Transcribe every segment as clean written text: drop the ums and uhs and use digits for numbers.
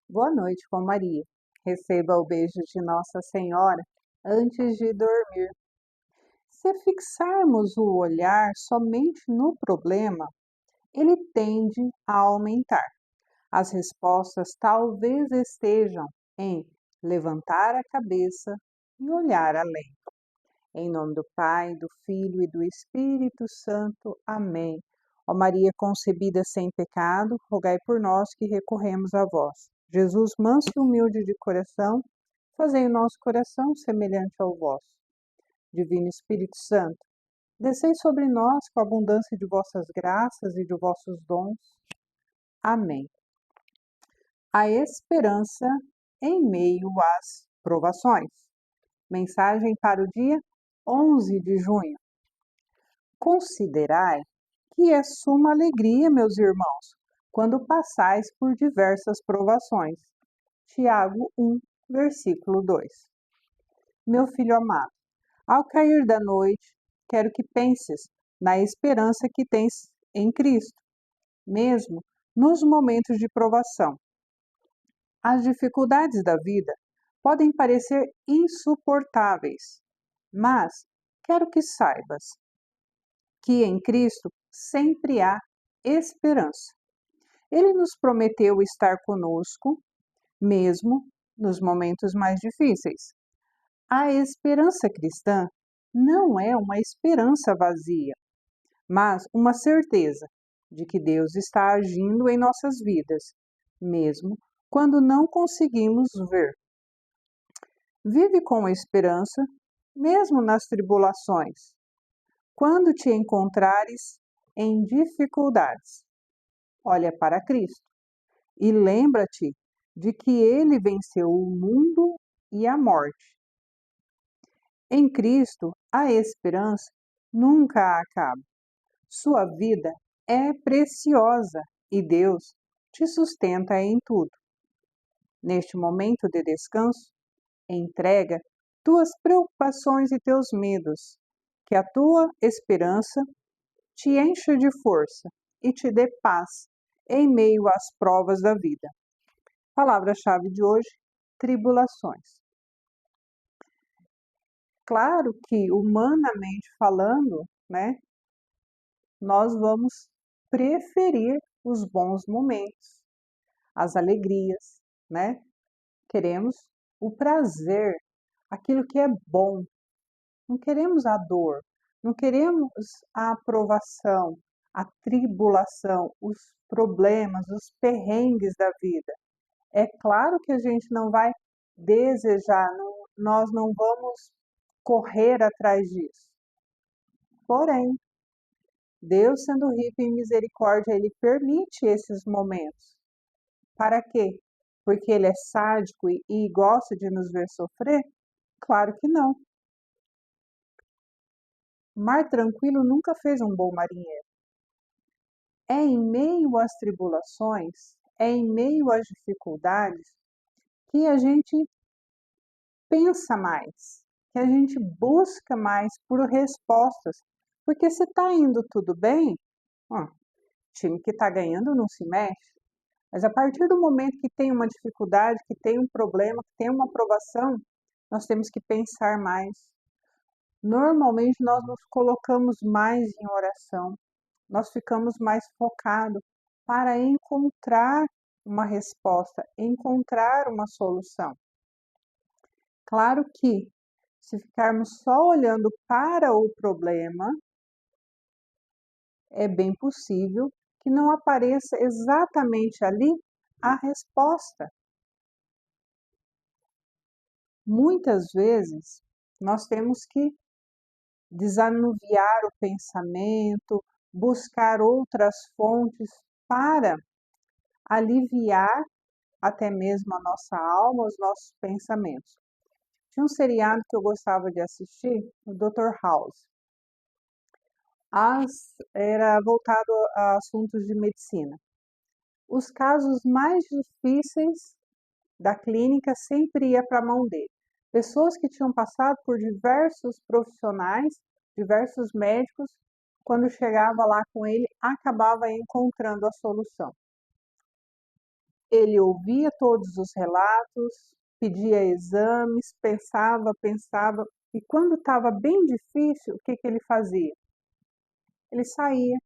Boa noite com Maria. Receba o beijo de Nossa Senhora antes de dormir. Se fixarmos o olhar somente no problema, ele tende a aumentar. As respostas talvez estejam em levantar a cabeça e olhar além. Em nome do Pai, do Filho e do Espírito Santo. Amém. Ó Maria concebida sem pecado, rogai por nós que recorremos a vós. Jesus, manso e humilde de coração, fazei o nosso coração semelhante ao vosso. Divino Espírito Santo, descei sobre nós com a abundância de vossas graças e de vossos dons. Amém. A esperança em meio às provações. Mensagem para o dia 11 de junho. Considerai que é suma alegria, meus irmãos, quando passais por diversas provações. Tiago 1, versículo 2. Meu filho amado, ao cair da noite, quero que penses na esperança que tens em Cristo, mesmo nos momentos de provação. As dificuldades da vida podem parecer insuportáveis, mas quero que saibas que em Cristo sempre há esperança. Ele nos prometeu estar conosco, mesmo nos momentos mais difíceis. A esperança cristã não é uma esperança vazia, mas uma certeza de que Deus está agindo em nossas vidas, mesmo quando não conseguimos ver. Vive com esperança, mesmo nas tribulações. Quando te encontrares em dificuldades, olha para Cristo e lembra-te de que Ele venceu o mundo e a morte. Em Cristo, a esperança nunca acaba. Sua vida é preciosa e Deus te sustenta em tudo. Neste momento de descanso, entrega tuas preocupações e teus medos, que a tua esperança te encha de força e te dê paz em meio às provas da vida. Palavra-chave de hoje: tribulações. Claro que, humanamente falando, nós vamos preferir os bons momentos, as alegrias, Queremos o prazer, aquilo que é bom. Não queremos a dor, não queremos a aprovação, a tribulação, os problemas, os perrengues da vida. É claro que a gente não vai desejar, nós não vamos correr atrás disso. Porém, Deus, sendo rico em misericórdia, Ele permite esses momentos. Para quê? Porque Ele é sádico e gosta de nos ver sofrer? Claro que não. Mar tranquilo nunca fez um bom marinheiro. É em meio às tribulações, é em meio às dificuldades que a gente pensa mais, que a gente busca mais por respostas. Porque se está indo tudo bem, o time que está ganhando não se mexe. Mas a partir do momento que tem uma dificuldade, que tem um problema, que tem uma provação, nós temos que pensar mais. Normalmente nós nos colocamos mais em oração, nós ficamos mais focados para encontrar uma resposta, encontrar uma solução. Claro que, se ficarmos só olhando para o problema, é bem possível que não apareça exatamente ali a resposta. Muitas vezes, nós temos que desanuviar o pensamento, buscar outras fontes para aliviar até mesmo a nossa alma, os nossos pensamentos. Tinha um seriado que eu gostava de assistir, o Dr. House. Era voltado a assuntos de medicina. Os casos mais difíceis da clínica sempre ia para a mão dele. Pessoas que tinham passado por diversos profissionais, diversos médicos, quando chegava lá com ele, acabava encontrando a solução. Ele ouvia todos os relatos, pedia exames, pensava, e quando estava bem difícil, o que ele fazia? Ele saía.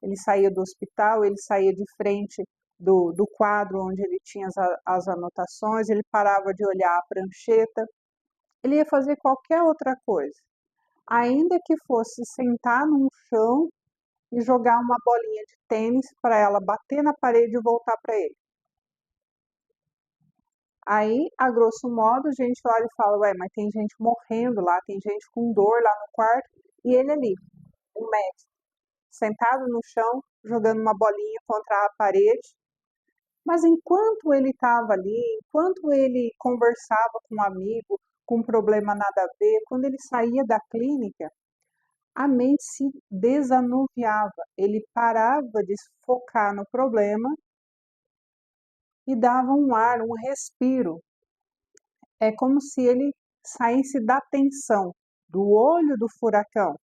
Ele saía do hospital, ele saía de frente do quadro onde ele tinha as anotações, ele parava de olhar a prancheta, ele ia fazer qualquer outra coisa, ainda que fosse sentar num chão e jogar uma bolinha de tênis para ela bater na parede e voltar para ele. Aí, a grosso modo, a gente olha e fala, ué, mas tem gente morrendo lá, tem gente com dor lá no quarto, e ele ali, o médico, sentado no chão, jogando uma bolinha contra a parede. Mas enquanto ele estava ali, enquanto ele conversava com um amigo, com um problema nada a ver, quando ele saía da clínica, a mente se desanuviava, ele parava de focar no problema e dava um ar, um respiro. É como se ele saísse da tensão, do olho do furacão,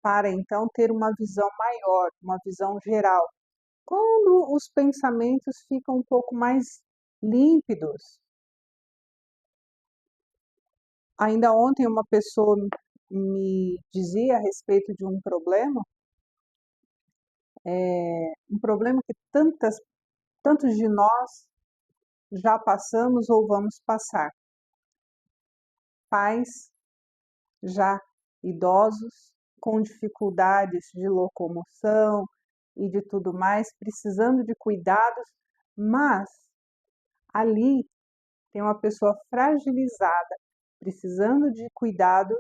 para então ter uma visão maior, uma visão geral. Quando os pensamentos ficam um pouco mais límpidos. Ainda ontem uma pessoa me dizia a respeito de um problema que tantos de nós já passamos ou vamos passar. Pais já idosos, com dificuldades de locomoção e de tudo mais, precisando de cuidados, mas ali tem uma pessoa fragilizada, precisando de cuidados,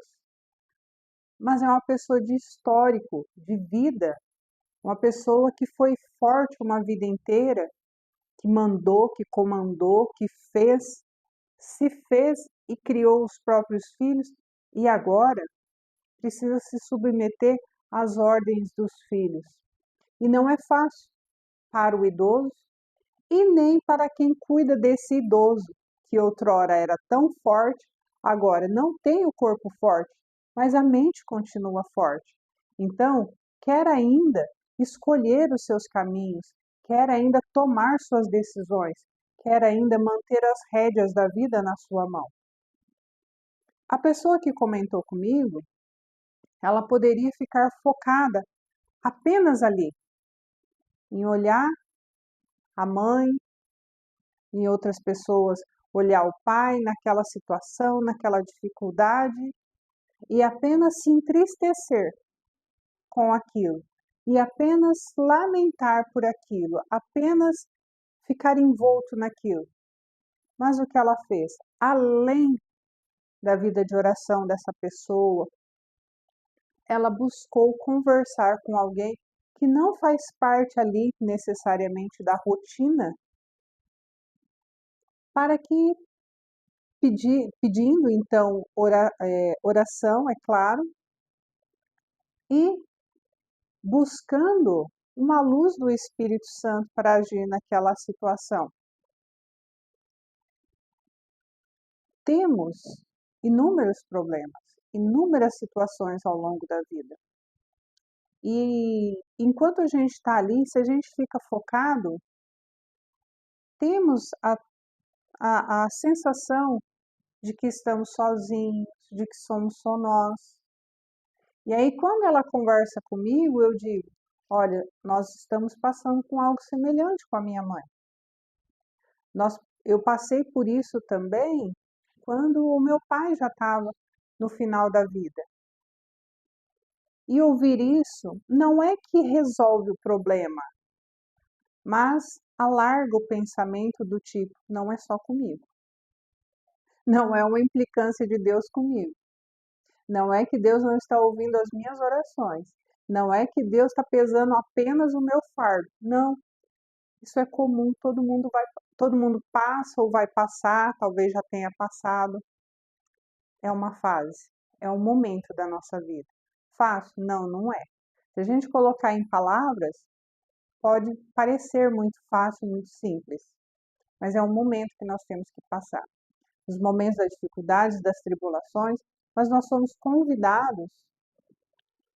mas é uma pessoa de histórico, de vida, uma pessoa que foi forte uma vida inteira, que mandou, que comandou, que fez e criou os próprios filhos e agora precisa se submeter às ordens dos filhos. E não é fácil para o idoso e nem para quem cuida desse idoso, que outrora era tão forte, agora não tem o corpo forte, mas a mente continua forte. Então, quer ainda escolher os seus caminhos, quer ainda tomar suas decisões, quer ainda manter as rédeas da vida na sua mão. A pessoa que comentou comigo, ela poderia ficar focada apenas ali, em olhar a mãe, em outras pessoas, olhar o pai naquela situação, naquela dificuldade e apenas se entristecer com aquilo e apenas lamentar por aquilo, apenas ficar envolto naquilo. Mas o que ela fez? Além da vida de oração dessa pessoa, ela buscou conversar com alguém que não faz parte ali necessariamente da rotina, para que pedindo então oração, é claro, e buscando uma luz do Espírito Santo para agir naquela situação. Temos inúmeros problemas, inúmeras situações ao longo da vida. E enquanto a gente está ali, se a gente fica focado, temos a sensação de que estamos sozinhos, de que somos só nós. E aí, quando ela conversa comigo, eu digo, olha, nós estamos passando com algo semelhante com a minha mãe. Eu passei por isso também quando o meu pai já estava no final da vida. E ouvir isso não é que resolve o problema, mas alarga o pensamento do tipo, não é só comigo. Não é uma implicância de Deus comigo. Não é que Deus não está ouvindo as minhas orações. Não é que Deus está pesando apenas o meu fardo. Não. Isso é comum, todo mundo passa ou vai passar, talvez já tenha passado. É uma fase, é um momento da nossa vida. Fácil? Não, não é. Se a gente colocar em palavras, pode parecer muito fácil, muito simples, mas é um momento que nós temos que passar. Os momentos das dificuldades, das tribulações, mas nós somos convidados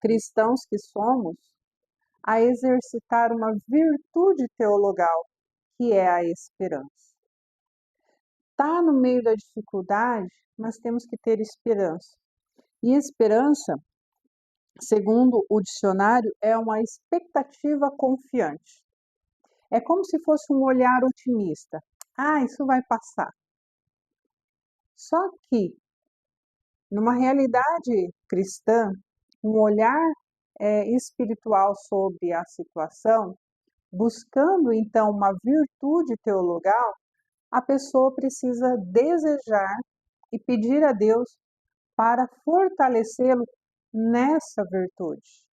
cristãos que somos, a exercitar uma virtude teologal, que é a esperança. Está no meio da dificuldade, mas temos que ter esperança. E esperança, segundo o dicionário, é uma expectativa confiante. É como se fosse um olhar otimista. Ah, isso vai passar. Só que, numa realidade cristã, um olhar espiritual sobre a situação, buscando então uma virtude teologal, a pessoa precisa desejar e pedir a Deus para fortalecê-lo nessa virtude,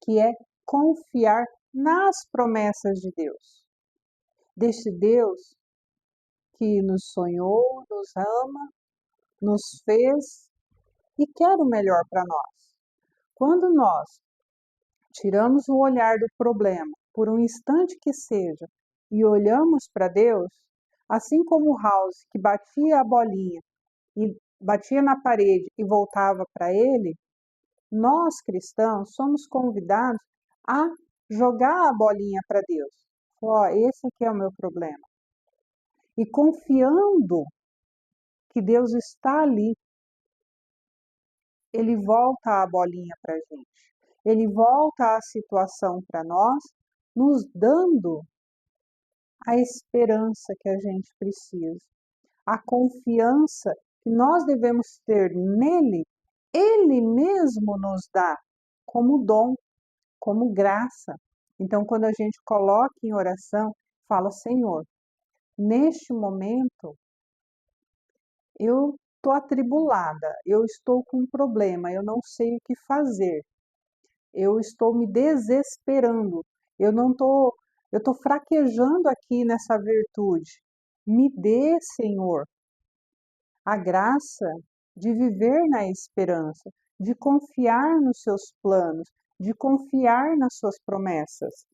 que é confiar nas promessas de Deus. Deste Deus que nos sonhou, nos ama, nos fez e quer o melhor para nós. Quando nós tiramos o olhar do problema, por um instante que seja, e olhamos para Deus, assim como o House que batia a bolinha e batia na parede e voltava para ele, nós cristãos somos convidados a jogar a bolinha para Deus. Ó, esse aqui é o meu problema. E confiando que Deus está ali, Ele volta a bolinha para a gente. Ele volta a situação para nós, nos dando a esperança que a gente precisa, a confiança que nós devemos ter nele. Ele mesmo nos dá como dom, como graça. Então, quando a gente coloca em oração, fala: Senhor, neste momento eu estou atribulada, eu estou com um problema, eu não sei o que fazer, eu estou me desesperando, eu estou fraquejando aqui nessa virtude. Me dê, Senhor, a graça de viver na esperança, de confiar nos seus planos, de confiar nas suas promessas.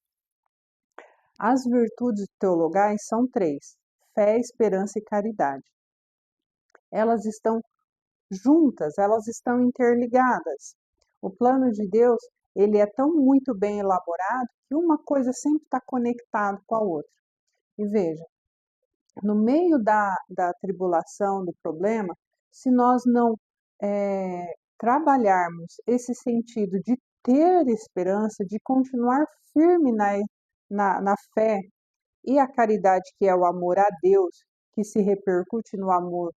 As virtudes teologais são 3: fé, esperança e caridade. Elas estão juntas, elas estão interligadas. O plano de Deus, ele é tão muito bem elaborado que uma coisa sempre está conectada com a outra. E veja, no meio da tribulação, do problema, se nós não trabalharmos esse sentido de ter esperança, de continuar firme na fé, e a caridade, que é o amor a Deus, que se repercute no amor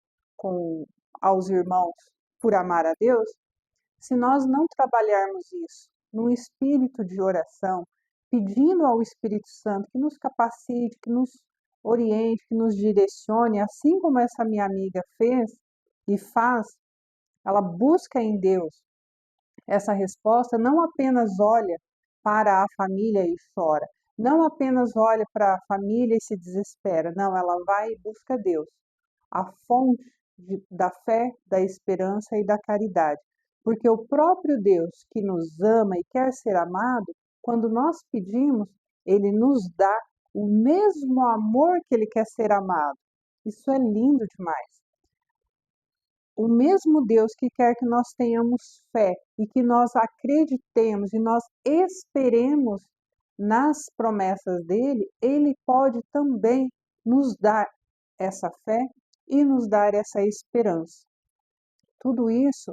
aos irmãos por amar a Deus, se nós não trabalharmos isso num espírito de oração, pedindo ao Espírito Santo que nos capacite, que nos oriente, que nos direcione, assim como essa minha amiga fez e faz, ela busca em Deus essa resposta, não apenas olha para a família e chora, não apenas olha para a família e se desespera, não, ela vai e busca Deus, a fonte da fé, da esperança e da caridade. Porque o próprio Deus que nos ama e quer ser amado, quando nós pedimos, Ele nos dá o mesmo amor que Ele quer ser amado. Isso é lindo demais. O mesmo Deus que quer que nós tenhamos fé e que nós acreditemos e nós esperemos nas promessas dele, ele pode também nos dar essa fé e nos dar essa esperança. Tudo isso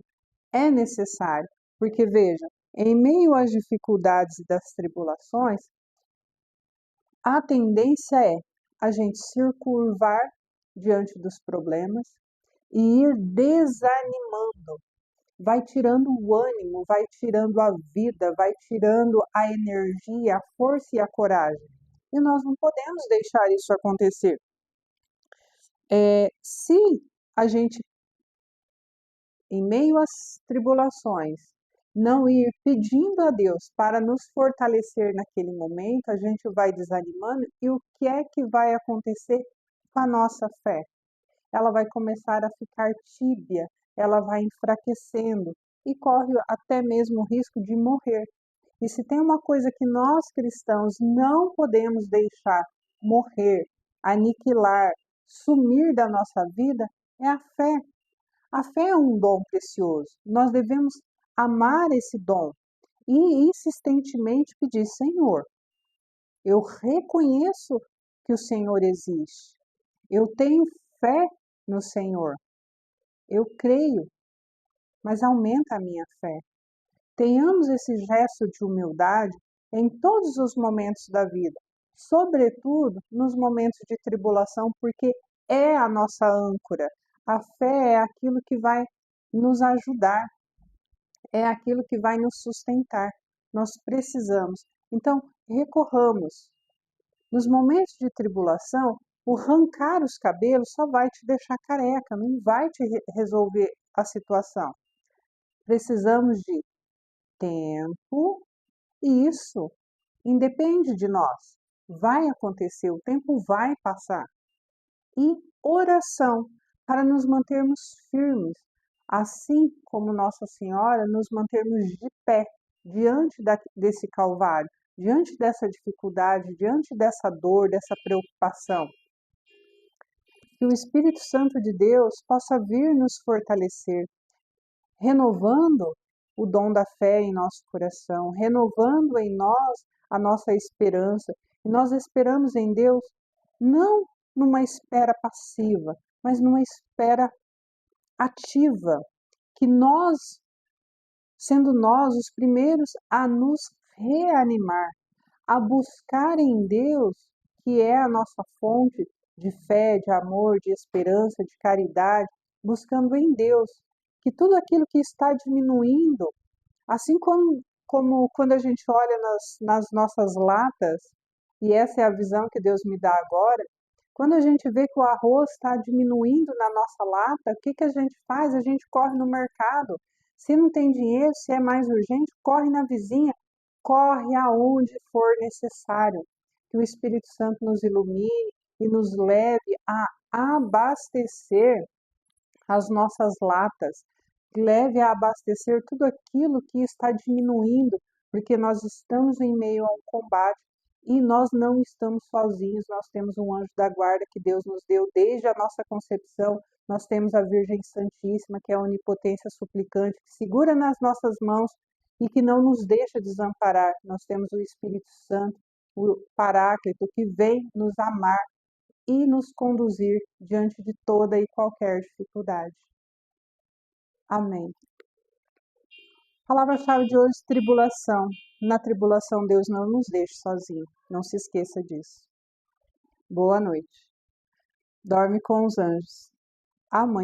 é necessário, porque veja, em meio às dificuldades e das tribulações, a tendência é a gente se curvar diante dos problemas e ir desanimando. Vai tirando o ânimo, vai tirando a vida, vai tirando a energia, a força e a coragem. E nós não podemos deixar isso acontecer. Se a gente, em meio às tribulações, não ir pedindo a Deus para nos fortalecer naquele momento, a gente vai desanimando, e o que é que vai acontecer com a nossa fé? Ela vai começar a ficar tíbia, ela vai enfraquecendo e corre até mesmo o risco de morrer. E se tem uma coisa que nós cristãos não podemos deixar morrer, aniquilar, sumir da nossa vida, é a fé. A fé é um dom precioso. Nós devemos amar esse dom e insistentemente pedir: Senhor, eu reconheço que o Senhor existe, eu tenho fé no Senhor, eu creio, mas aumenta a minha fé. Tenhamos esse gesto de humildade em todos os momentos da vida, sobretudo nos momentos de tribulação, porque é a nossa âncora. A fé é aquilo que vai nos ajudar, é aquilo que vai nos sustentar. Nós precisamos. Então, recorramos. Nos momentos de tribulação, o arrancar os cabelos só vai te deixar careca, não vai te resolver a situação. Precisamos de tempo, e isso independe de nós. Vai acontecer, o tempo vai passar. E oração, para nos mantermos firmes, assim como Nossa Senhora, nos mantermos de pé diante desse calvário, diante dessa dificuldade, diante dessa dor, dessa preocupação. Que o Espírito Santo de Deus possa vir nos fortalecer, renovando o dom da fé em nosso coração, renovando em nós a nossa esperança. E nós esperamos em Deus não numa espera passiva, mas numa espera ativa, que nós, sendo nós os primeiros a nos reanimar, a buscar em Deus, que é a nossa fonte de fé, de amor, de esperança, de caridade, buscando em Deus que tudo aquilo que está diminuindo, assim como quando a gente olha nas nossas latas, e essa é a visão que Deus me dá agora, quando a gente vê que o arroz está diminuindo na nossa lata, o que, que a gente faz? A gente corre no mercado. Se não tem dinheiro, se é mais urgente, corre na vizinha, corre aonde for necessário. Que o Espírito Santo nos ilumine e nos leve a abastecer as nossas latas, leve a abastecer tudo aquilo que está diminuindo, porque nós estamos em meio a um combate e nós não estamos sozinhos, nós temos um anjo da guarda que Deus nos deu desde a nossa concepção, nós temos a Virgem Santíssima, que é a onipotência suplicante, que segura nas nossas mãos e que não nos deixa desamparar. Nós temos o Espírito Santo, o Paráclito, que vem nos amar e nos conduzir diante de toda e qualquer dificuldade. Amém. Palavra-chave de hoje, tribulação. Na tribulação, Deus não nos deixa sozinhos. Não se esqueça disso. Boa noite. Dorme com os anjos. Amanhã.